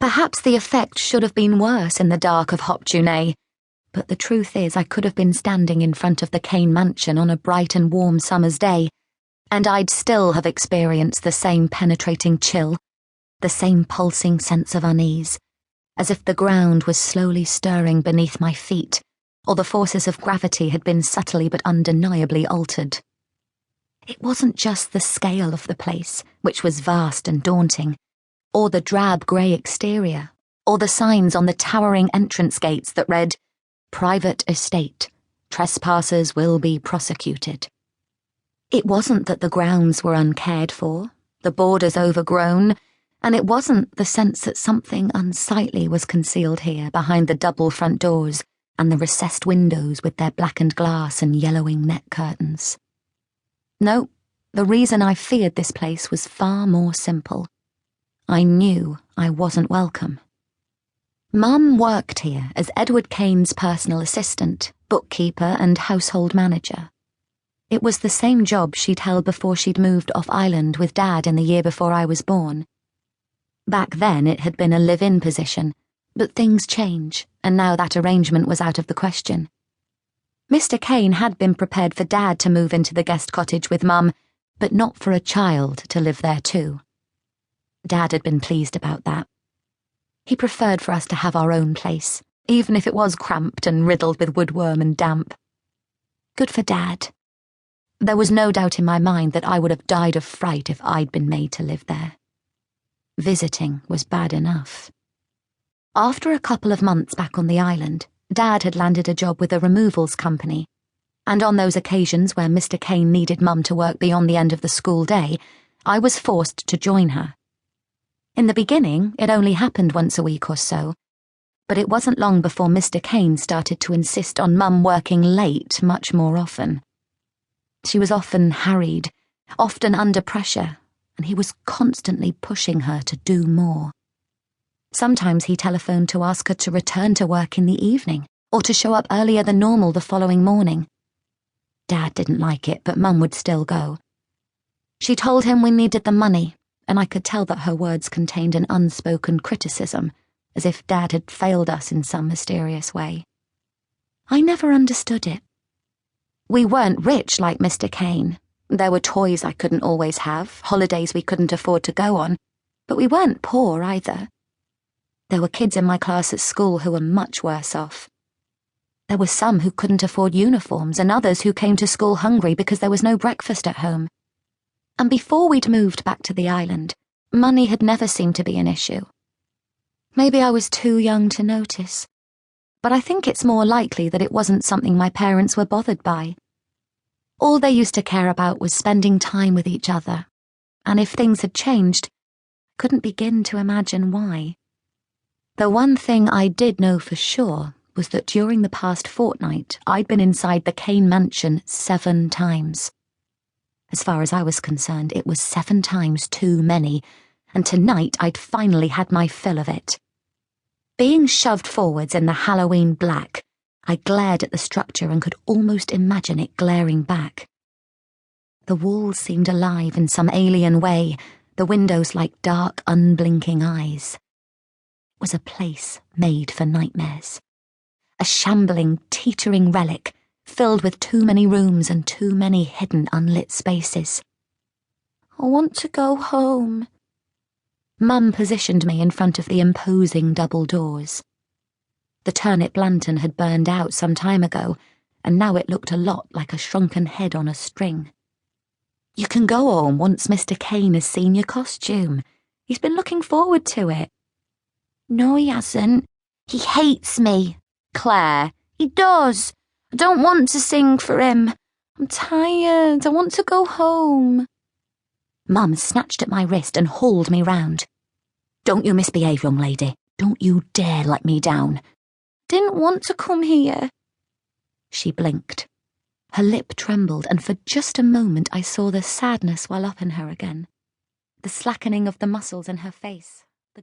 Perhaps the effect should have been worse in the dark of Hop-tu-naa, but the truth is I could have been standing in front of the Kane mansion on a bright and warm summer's day, and I'd still have experienced the same penetrating chill, the same pulsing sense of unease, as if the ground was slowly stirring beneath my feet, or the forces of gravity had been subtly but undeniably altered. It wasn't just the scale of the place, which was vast and daunting, or the drab grey exterior, or the signs on the towering entrance gates that read, "Private Estate. Trespassers will be prosecuted." It wasn't that the grounds were uncared for, the borders overgrown, and it wasn't the sense that something unsightly was concealed here behind the double front doors and the recessed windows with their blackened glass and yellowing net curtains. No, the reason I feared this place was far more simple. I knew I wasn't welcome. Mum worked here as Edward Kane's personal assistant, bookkeeper and household manager. It was the same job she'd held before she'd moved off island with Dad in the year before I was born. Back then it had been a live-in position, but things change, and now that arrangement was out of the question. Mr. Kane had been prepared for Dad to move into the guest cottage with Mum, but not for a child to live there too. Dad had been pleased about that. He preferred for us to have our own place, even if it was cramped and riddled with woodworm and damp. Good for Dad. There was no doubt in my mind that I would have died of fright if I'd been made to live there. Visiting was bad enough. After a couple of months back on the island, Dad had landed a job with a removals company, and on those occasions where Mr. Kane needed Mum to work beyond the end of the school day, I was forced to join her. In the beginning, it only happened once a week or so, but it wasn't long before Mr. Kane started to insist on Mum working late much more often. She was often harried, often under pressure, and he was constantly pushing her to do more. Sometimes he telephoned to ask her to return to work in the evening, or to show up earlier than normal the following morning. Dad didn't like it, but Mum would still go. She told him we needed the money, and I could tell that her words contained an unspoken criticism, as if Dad had failed us in some mysterious way. I never understood it. We weren't rich like Mr. Kane. There were toys I couldn't always have, holidays we couldn't afford to go on, but we weren't poor either. There were kids in my class at school who were much worse off. There were some who couldn't afford uniforms and others who came to school hungry because there was no breakfast at home. And before we'd moved back to the island, money had never seemed to be an issue. Maybe I was too young to notice, but I think it's more likely that it wasn't something my parents were bothered by. All they used to care about was spending time with each other, and if things had changed, I couldn't begin to imagine why. The one thing I did know for sure was that during the past fortnight I'd been inside the Kane mansion 7 times. As far as I was concerned, it was 7 times too many, and tonight I'd finally had my fill of it. Being shoved forwards in the Halloween black, I glared at the structure and could almost imagine it glaring back. The walls seemed alive in some alien way, the windows like dark, unblinking eyes. It was a place made for nightmares. A shambling, teetering relic, filled with too many rooms and too many hidden, unlit spaces. I want to go home. Mum positioned me in front of the imposing double doors. The turnip lantern had burned out some time ago, and now it looked a lot like a shrunken head on a string. You can go home once Mr. Kane has seen your costume. He's been looking forward to it. No, he hasn't. He hates me. Claire, he does. I don't want to sing for him. I'm tired. I want to go home. Mum snatched at my wrist and hauled me round. Don't you misbehave, young lady. Don't you dare let me down. Didn't want to come here. She blinked. Her lip trembled, and for just a moment I saw the sadness well up in her again. The slackening of the muscles in her face. The